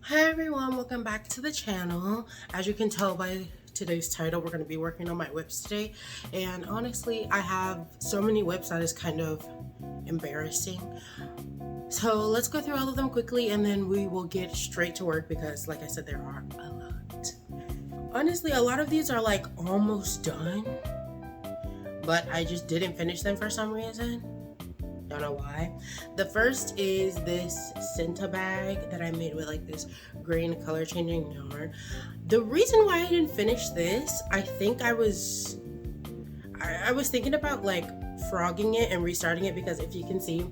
Hi everyone, welcome back to the channel. As you can tell by today's title, we're going to be working on my whips today. And honestly, I have so many whips that is kind of embarrassing. So let's go through all of them quickly and then we will get straight to work because like I said, there are a lot. Honestly, a lot of these are like almost done, but I just didn't finish them for some reason. Don't know why. The first is this Cinta bag that I made with like this green color changing yarn. The reason why I didn't finish this, I think I was thinking about like frogging it and restarting it because if you can see,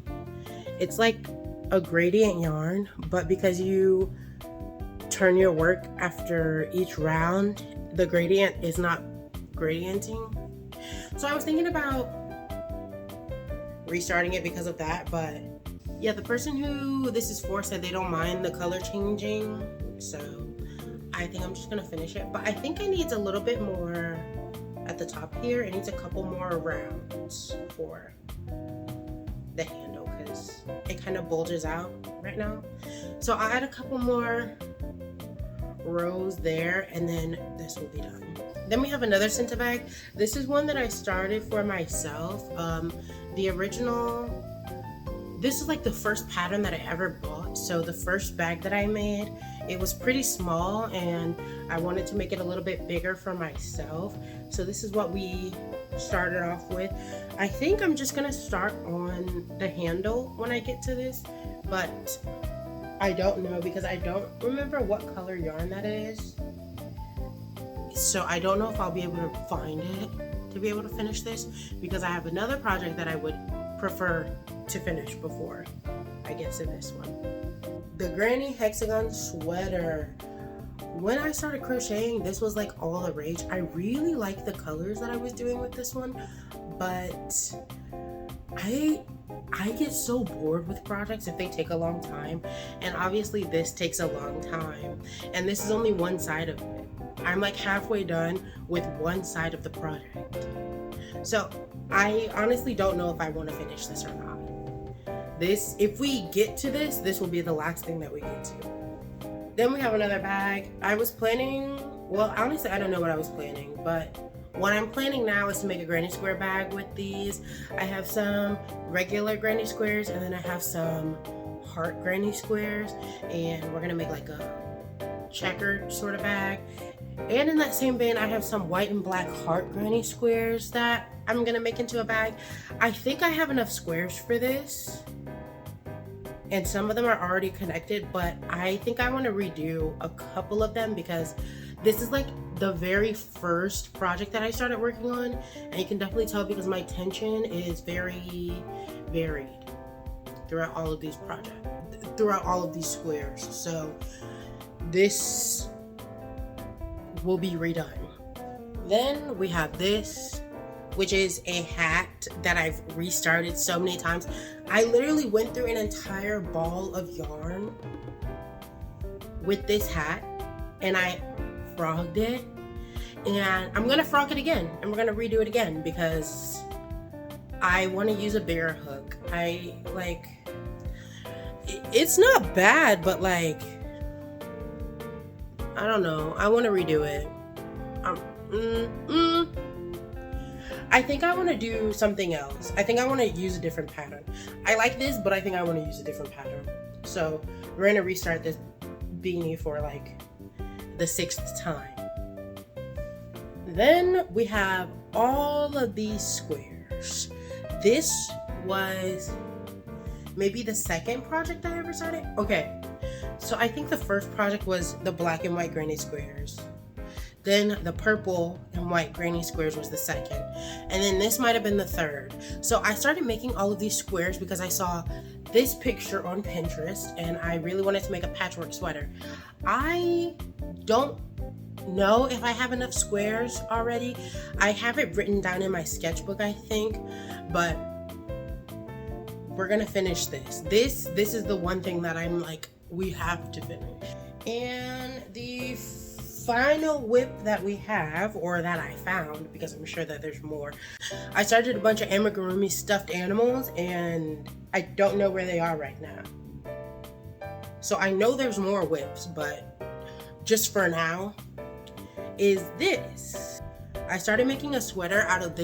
it's like a gradient yarn, but because you turn your work after each round, the gradient is not gradienting. So I was thinking about restarting it because of that, but yeah, the person who this is for said they don't mind the color changing, so I think I'm just gonna finish it. But I think it needs a little bit more at the top here. It needs a couple more rounds for the handle because it kind of bulges out right now, so I'll add a couple more rows there and then this will be done. Then we have another Cinta bag. This is one that I started for myself. The original, this is like the first pattern that I ever bought. So the first bag that I made, it was pretty small and I wanted to make it a little bit bigger for myself. So this is what we started off with. I think I'm just gonna start on the handle when I get to this, but I don't know because I don't remember what color yarn that is. So I don't know if I'll be able to find it to be able to finish this because I have another project that I would prefer to finish before I get to this one. The granny hexagon sweater. When I started crocheting, this was like all the rage. I really like the colors that I was doing with this one, but I get so bored with projects if they take a long time, and obviously this takes a long time, and this is only one side of it. I'm like halfway done with one side of the project. So I honestly don't know if I want to finish this or not. This, if we get to this, this will be the last thing that we get to. Then we have another bag. I was planning, well, honestly, I don't know what I was planning, but what I'm planning now is to make a granny square bag with these. I have some regular granny squares and then I have some heart granny squares, and we're gonna make like a checkered sort of bag. And in that same vein, I have some white and black heart granny squares that I'm gonna make into a bag. I think I have enough squares for this, and some of them are already connected, but I think I want to redo a couple of them because this is like the very first project that I started working on, and you can definitely tell because my tension is very varied throughout all of these projects, throughout all of these squares. So this will be redone. Then we have this, which is a hat that I've restarted so many times. I literally went through an entire ball of yarn with this hat and I frogged it, and I'm gonna frog it again and we're gonna redo it again because I want to use a bigger hook. It's not bad, but like, I don't know, I want to redo it. I think I want to do something else. I think I want to use a different pattern. I like this, but I think I want to use a different pattern. So we're gonna restart this beanie for like the 6th time. Then we have all of these squares. This was maybe the second project I ever started. Okay, so I think the first project was the black and white granny squares. Then the purple and white granny squares was the second. And then this might have been the third. So I started making all of these squares because I saw this picture on Pinterest and I really wanted to make a patchwork sweater. I don't know if I have enough squares already. I have it written down in my sketchbook, I think, but we're gonna finish this. This is the one thing that I'm like, we have to finish. And the final whip that we have, or that I found, because I'm sure that there's more. I started a bunch of amigurumi stuffed animals and I don't know where they are right now. So I know there's more whips, but just for now is this. I started making a sweater out of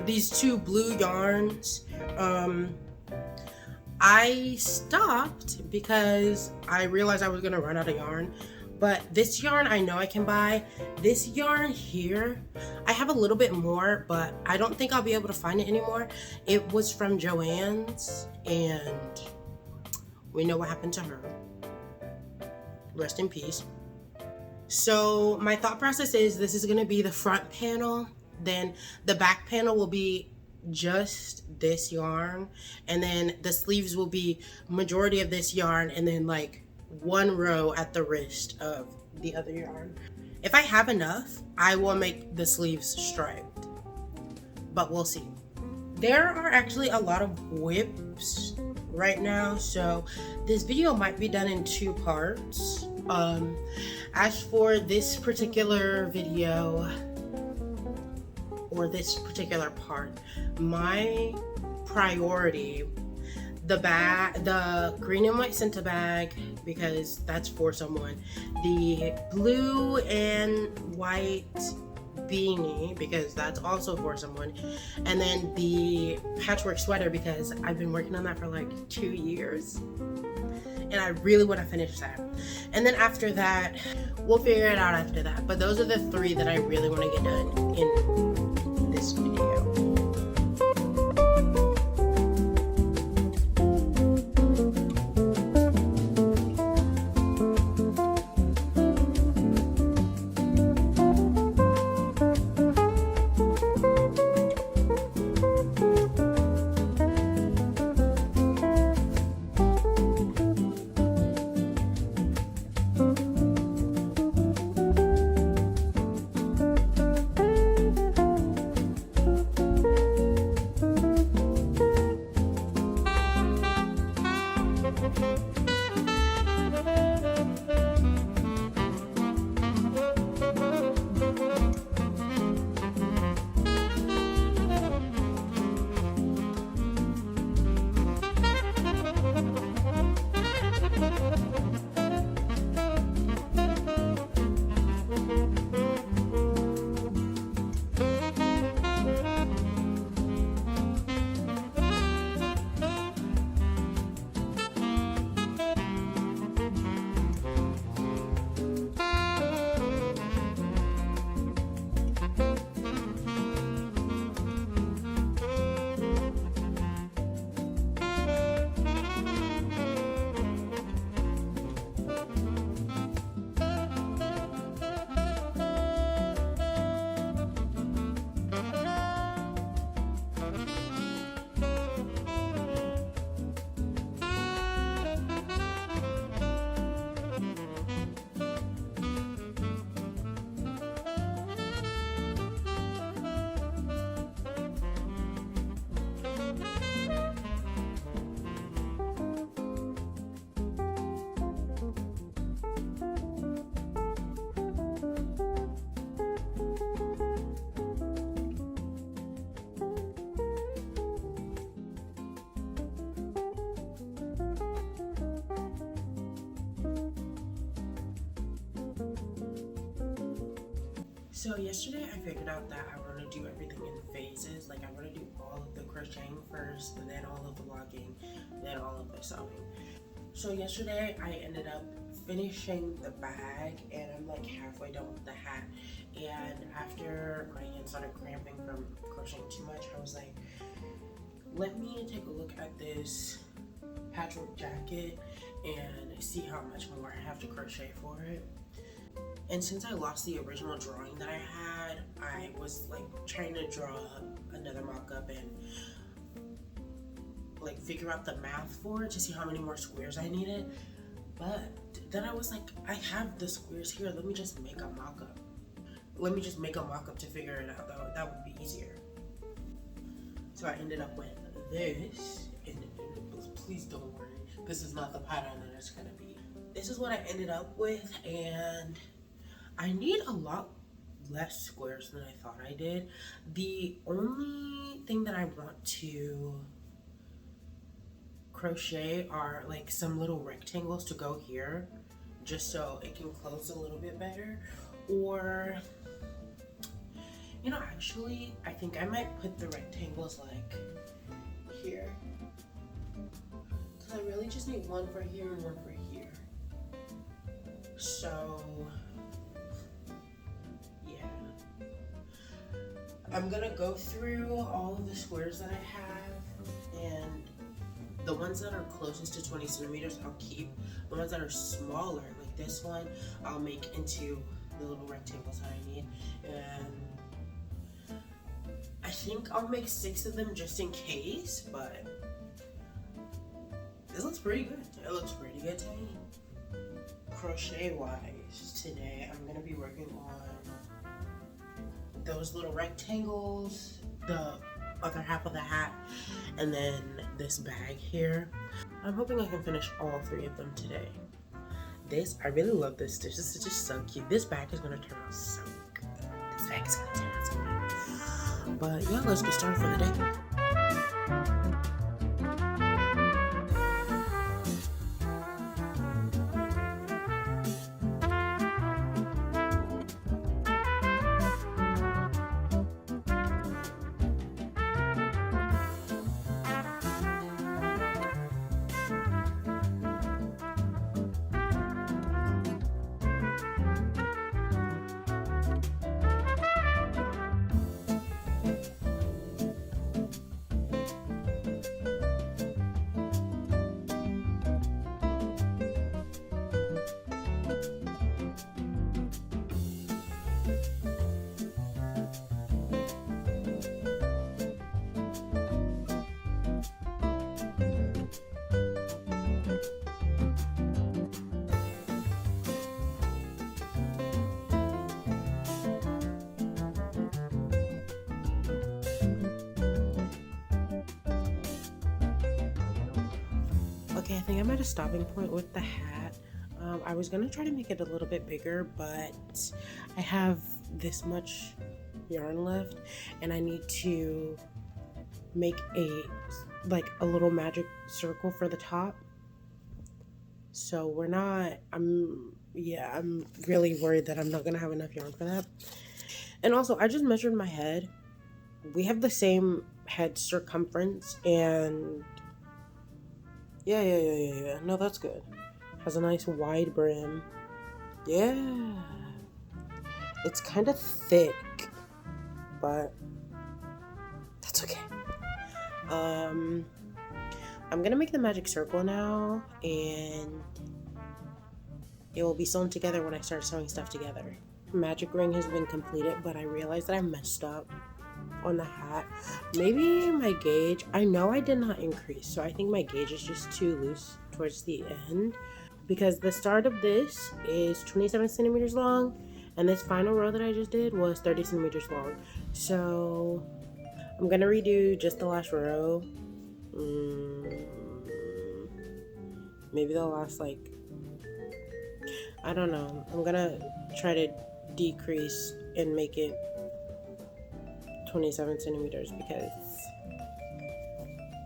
these two blue yarns. I stopped because I realized I was gonna run out of yarn. But this yarn I know I can buy. This yarn here, I have a little bit more, but I don't think I'll be able to find it anymore. It was from Joann's, and we know what happened to her. Rest in peace. So my thought process is this is gonna be the front panel, then the back panel will be just this yarn, and then the sleeves will be majority of this yarn, and then like one row at the wrist of the other yarn. If I have enough, I will make the sleeves striped, but we'll see. There are actually a lot of whips right now, so this video might be done in 2 parts. As for this particular video or this particular part, my priority, the green and white Scented bag, because that's for someone, the blue and white beanie, because that's also for someone, and then the patchwork sweater, because I've been working on that for like 2 years and I really want to finish that. And then after that, we'll figure it out after that, but those are the 3 that I really want to get done in this video. So yesterday I figured out that I want to do everything in phases. Like I want to do all of the crocheting first, and then all of the vlogging, and then all of the sewing. So yesterday I ended up finishing the bag, and I'm like halfway done with the hat. And after my hands started cramping from crocheting too much, I was like, let me take a look at this patchwork jacket and see how much more I have to crochet for it. And since I lost the original drawing that I had, I was like trying to draw another mock-up and like figure out the math for it to see how many more squares I needed. But then I was like, I have the squares here, let me just make a mock-up. Let me just make a mock-up to figure it out. That would be easier. So I ended up with this, and please don't worry, this is not the pattern that it's gonna be. This is what I ended up with, and I need a lot less squares than I thought I did. The only thing that I want to crochet are like some little rectangles to go here, just so it can close a little bit better. Or, you know, actually, I think I might put the rectangles like here. Because I really just need one for here and one for here. So, yeah. I'm gonna go through all of the squares that I have, and the ones that are closest to 20 centimeters I'll keep. The ones that are smaller, like this one, I'll make into the little rectangles that I need. And I think I'll make 6 of them just in case, but this looks pretty good. It looks pretty good to me. Crochet wise, today I'm gonna be working on those little rectangles, the other half of the hat, and then this bag here. I'm hoping I can finish all 3 of them today. This, I really love this stitch. This is just so cute. This bag is gonna turn out so good. This bag is gonna turn out so good. But yeah, let's get started for the day. Okay, I think I'm at a stopping point with the hat. I was gonna try to make it a little bit bigger, but I have this much yarn left, and I need to make a little magic circle for the top. So I'm really worried that I'm not gonna have enough yarn for that. And also, I just measured my head. We have the same head circumference, and yeah. No, that's good. Has a nice wide brim. Yeah. It's kind of thick, but that's okay. I'm gonna make the magic circle now, and it will be sewn together when I start sewing stuff together. Magic ring has been completed, but I realized that I messed up on the hat. Maybe my gauge, I know I did not increase, so I think my gauge is just too loose towards the end, because the start of this is 27 centimeters long, and this final row that I just did was 30 centimeters long. So I'm gonna redo just the last row. Maybe the last, I don't know. I'm gonna try to decrease and make it 27 centimeters because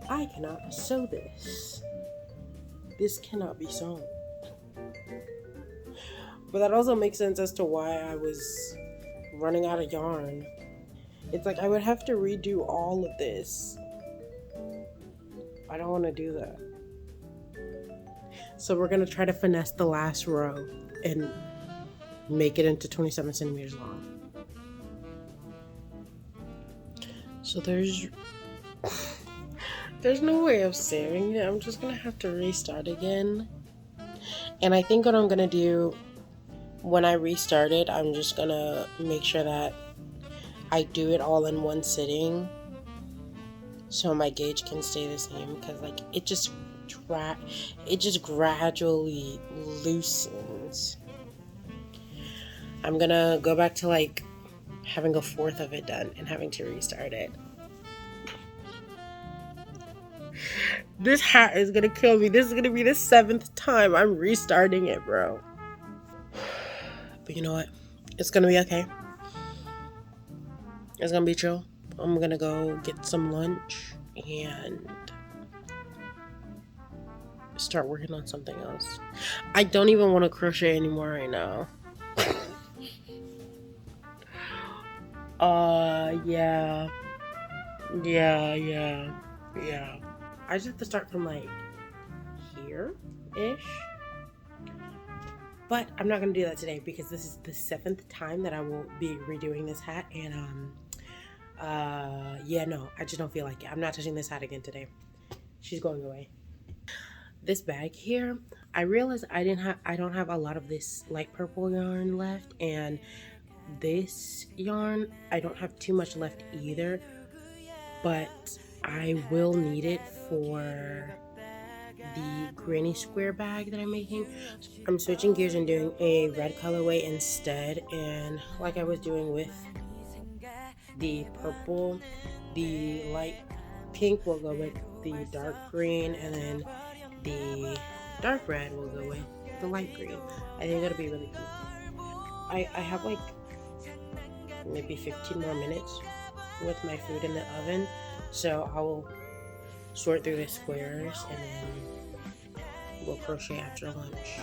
I cannot sew this. This cannot be sewn. But that also makes sense as to why I was running out of yarn. It's like I would have to redo all of this. I don't want to do that. So we're gonna try to finesse the last row and make it into 27 centimeters long. So there's no way of saving it. I'm just gonna have to restart again. And I think what I'm gonna do when I restart it, I'm just gonna make sure that I do it all in one sitting so my gauge can stay the same, because it just gradually loosens. I'm gonna go back to having a fourth of it done and having to restart it. This hat is gonna kill me. This is gonna be the 7th time I'm restarting it, bro. But you know what? It's gonna be okay. It's gonna be chill. I'm gonna go get some lunch, and start working on something else. I don't even want to crochet anymore right now. Yeah. I just have to start from like here-ish. But I'm not gonna do that today because this is the 7th time that I will be redoing this hat, and yeah, no, I just don't feel like it. I'm not touching this hat again today. She's going away. This bag here, I realized I don't have a lot of this light purple yarn left, and this yarn I don't have too much left either, but I will need it for the granny square bag that I'm making. I'm switching gears and doing a red colorway instead, and like I was doing with the purple, the light pink will go with the dark green, and then the dark red will go with the light green. I think that'll be really cute. I have like maybe 15 more minutes with my food in the oven, so I will sort through the squares and then we'll crochet after lunch.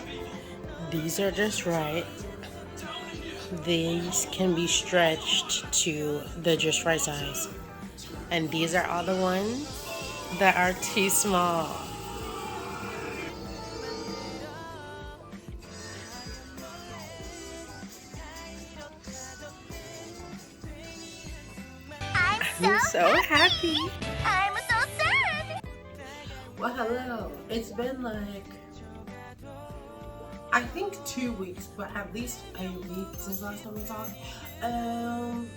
These are just right. These can be stretched to the just right size, and these are all the ones that are too small. I'm so happy. I'm so sad. Well, hello. It's been like, I think 2 weeks, but at least a week since last time we talked. And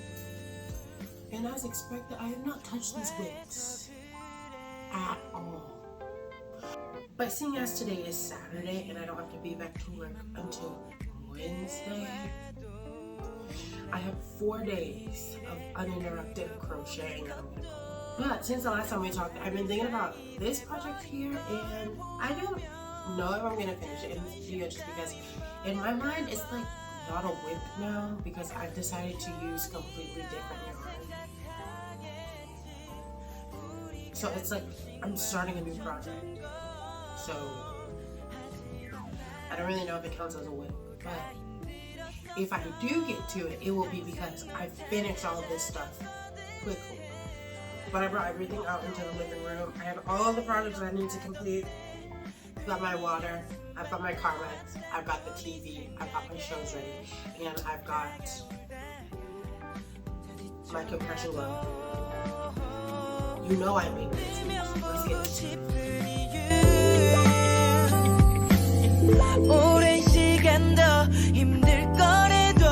as expected, I have not touched these wigs at all. But seeing as today is Saturday and I don't have to be back to work until Wednesday, I have 4 days of uninterrupted crocheting. But since the last time we talked, I've been thinking about this project here, and I don't know if I'm gonna finish it in this video just because in my mind it's like not a whip now because I've decided to use completely different yarn. So it's like I'm starting a new project. So I don't really know if it counts as a whip, but if I do get to it, it will be because I finished all of this stuff quickly. But I brought everything out into the living room. I have all the projects that I need to complete. I've got my water, I've got my carpets, I've got the TV, I've got my shows ready, and I've got my compression glove. You know I made this. Let's get it. 오랜 시간 더 힘들 거래도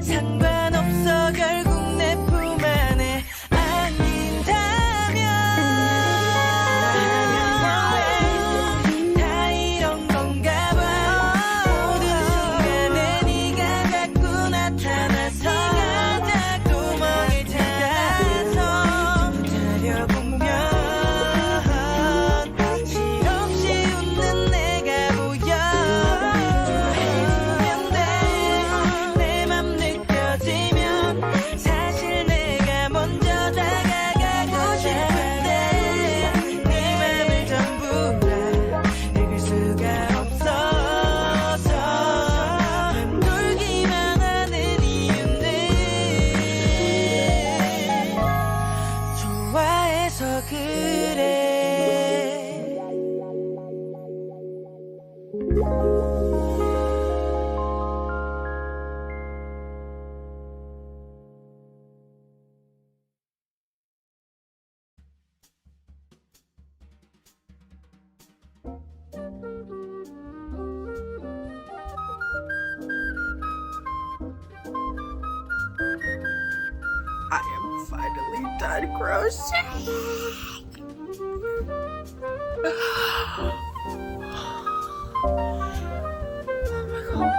상관없어 결국 내 품 안에 안긴다면 다 이런 건가 봐 모든 순간에 네가 자꾸 나타나서 구멍을 찾아서 자려보면 실없이 웃는 내가 보여 내 맘 느껴지면 사실 내가 먼저 다가가고 싶은데 네 맘을 전부 다 읽을 수가 없어서 맴돌기만 하는 이유는 좋아해서 그래. I am finally done crocheting. Oh my god.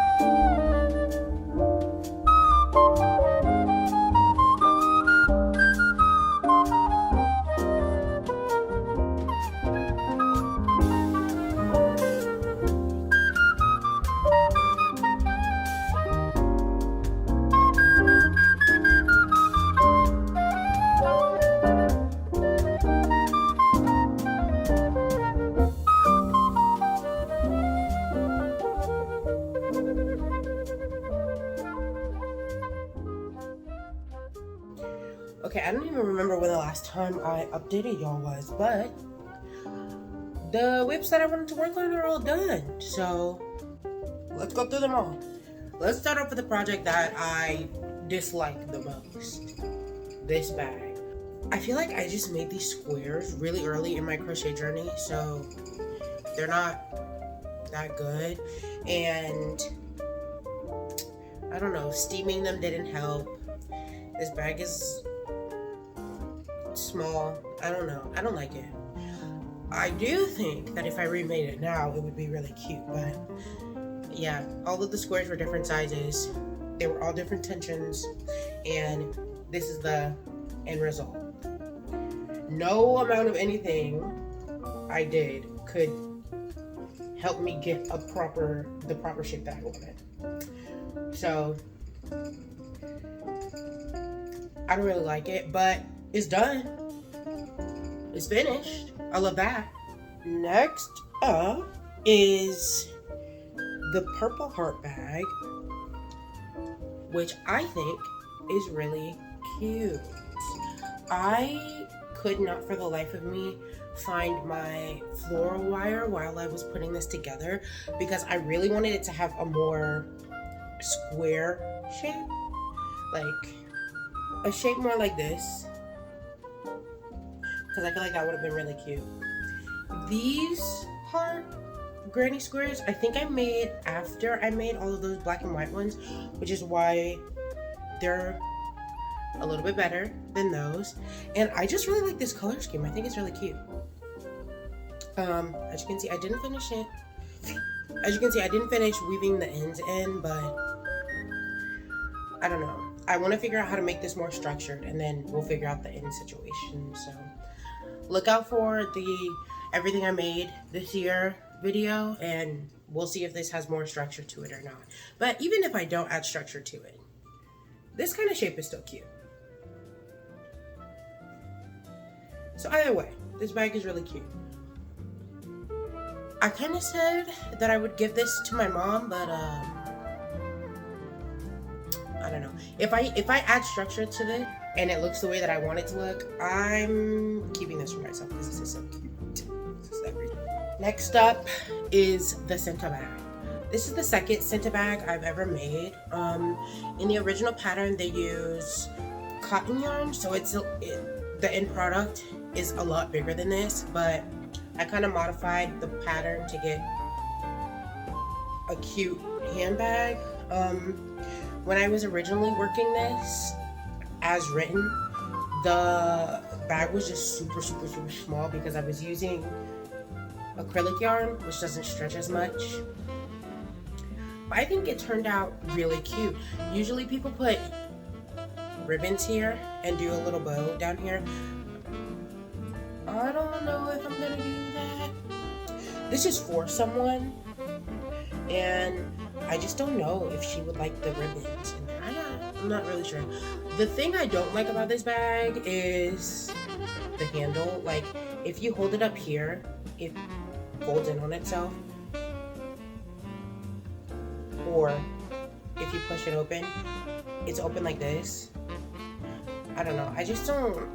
Okay, I don't even remember when the last time I updated y'all was, but the whips that I wanted to work on are all done. So let's go through them all. Let's start off with the project that I dislike the most. This bag. I feel like I just made these squares really early in my crochet journey, so they're not that good. And I don't know, steaming them didn't help. This bag is small. I don't know. I don't like it. I do think that if I remade it now, it would be really cute, but yeah, all of the squares were different sizes. They were all different tensions, and this is the end result. No amount of anything I did could help me get the proper shape that I wanted. So I don't really like it, but it's done. It's finished. I love that. Next up is the purple heart bag, which I think is really cute. I could not for the life of me find my floral wire while I was putting this together because I really wanted it to have a more square shape, like a shape more like this, because I feel like that would have been really cute. These heart granny squares, I think I made after I made all of those black and white ones, which is why they're a little bit better than those. And I just really like this color scheme. I think it's really cute. As you can see, I didn't finish it. As you can see, I didn't finish weaving the ends in, but I don't know. I want to figure out how to make this more structured, and then we'll figure out the end situation. So look out for the everything I made this year video, and we'll see if this has more structure to it or not. But even if I don't add structure to it, this kind of shape is still cute. So either way, this bag is really cute. I kind of said that I would give this to my mom, but I don't know. If I add structure to this and it looks the way that I want it to look, I'm keeping this for myself because this is so cute. This is everything. Next up is the Senta bag. This is the second Senta bag I've ever made. In the original pattern, they use cotton yarn, so the end product is a lot bigger than this, but I kind of modified the pattern to get a cute handbag. When I was originally working this as written, the bag was just super small because I was using acrylic yarn, which doesn't stretch as much. But I think it turned out really cute. Usually people put ribbons here and do a little bow down here. I don't know if I'm gonna do that. This is for someone, and I just don't know if she would like the ribbons. I'm not really sure. The thing I don't like about this bag is the handle. Like, if you hold it up here, it folds in on itself. Or if you push it open, it's open like this. I don't know. I just don't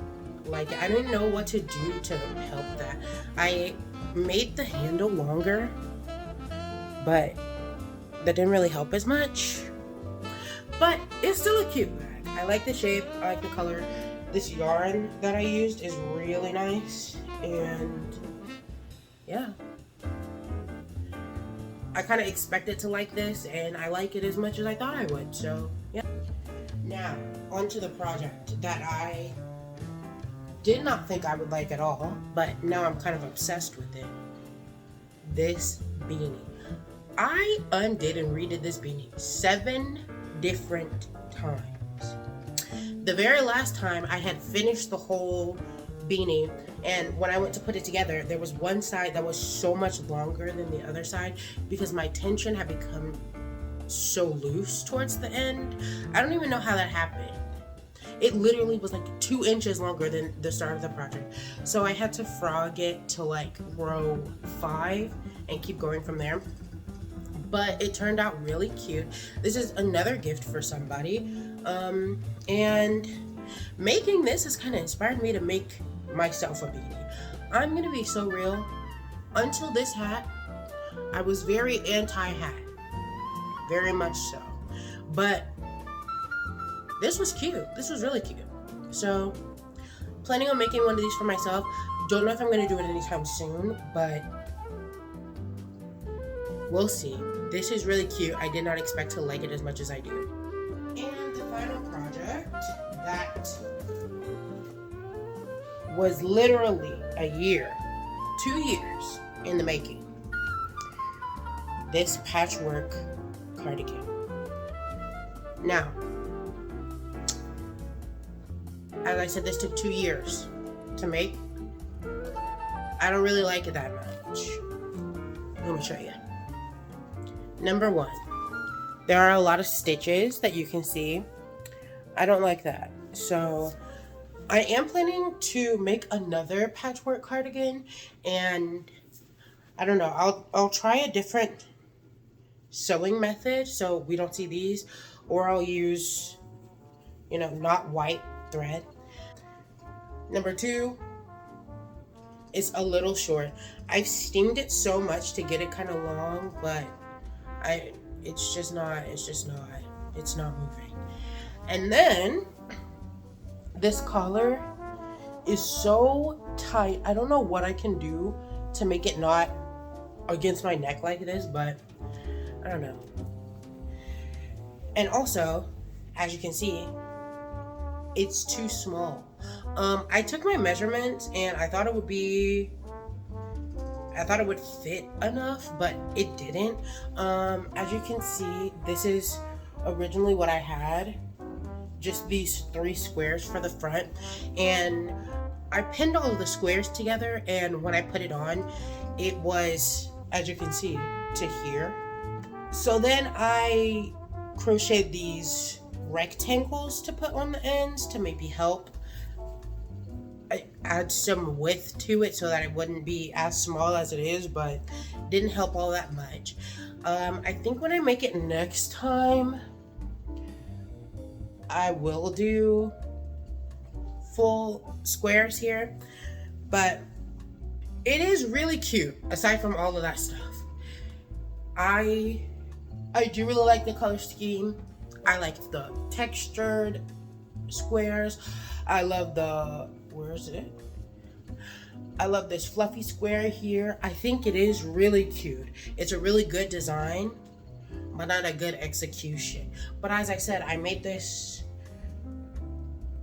like it. I didn't know what to do to help that. I made the handle longer, but that didn't really help as much. But it's still a cute bag. I like the shape. I like the color. This yarn that I used is really nice. And yeah. I kind of expected to like this, and I like it as much as I thought I would. So yeah. Now, onto the project that I did not think I would like at all, but now I'm kind of obsessed with it. This beanie. I undid and redid this beanie 7 different times. The very last time I had finished the whole beanie, and when I went to put it together, there was one side that was so much longer than the other side because my tension had become so loose towards the end. I don't even know how that happened. It literally was like 2 inches longer than the start of the project. So I had to frog it to like row 5 and keep going from there. But it turned out really cute. This is another gift for somebody. And making this has kind of inspired me to make myself a beanie. I'm gonna be so real. Until this hat, I was very anti-hat, very much so. But this was cute. This was really cute. So, planning on making one of these for myself. Don't know if I'm gonna do it anytime soon, but we'll see. This is really cute. I did not expect to like it as much as I do. And the final project that was literally a year, 2 years in the making. This patchwork cardigan. Now, as I said, this took 2 years to make. I don't really like it that much. Let me show you. Number one, there are a lot of stitches that you can see. I don't like that. So I am planning to make another patchwork cardigan, and I don't know, I'll try a different sewing method so we don't see these, or I'll use, not white thread. Number two, it's a little short. I've steamed it so much to get it kind of long, but it's not moving. And then this collar is so tight. I don't know what I can do to make it not against my neck like this, but I don't know. And also, as you can see, it's too small. I took my measurements and I thought it would fit enough, but it didn't. As you can see, this is originally what I had, just these 3 squares for the front, and I pinned all of the squares together, and when I put it on, it was, as you can see, to here. So then I crocheted these rectangles to put on the ends to maybe help add some width to it so that it wouldn't be as small as it is, but didn't help all that much. I think when I make it next time, I will do full squares here, but it is really cute aside from all of that stuff. I do really like the color scheme. I like the textured squares. I love I love this fluffy square here. I think it is really cute. It's a really good design, but not a good execution. But as I said, I made this,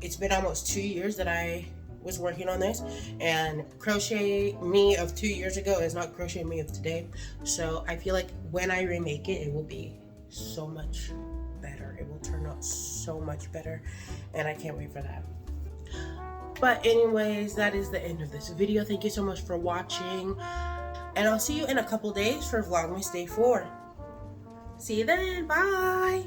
it's been almost 2 years that I was working on this, and crochet me of 2 years ago is not crochet me of today. So I feel like when I remake it, it will be so much better. It will turn out so much better, and I can't wait for that. But anyways, that is the end of this video. Thank you so much for watching, and I'll see you in a couple days for Vlogmas Day 4. See you then. Bye.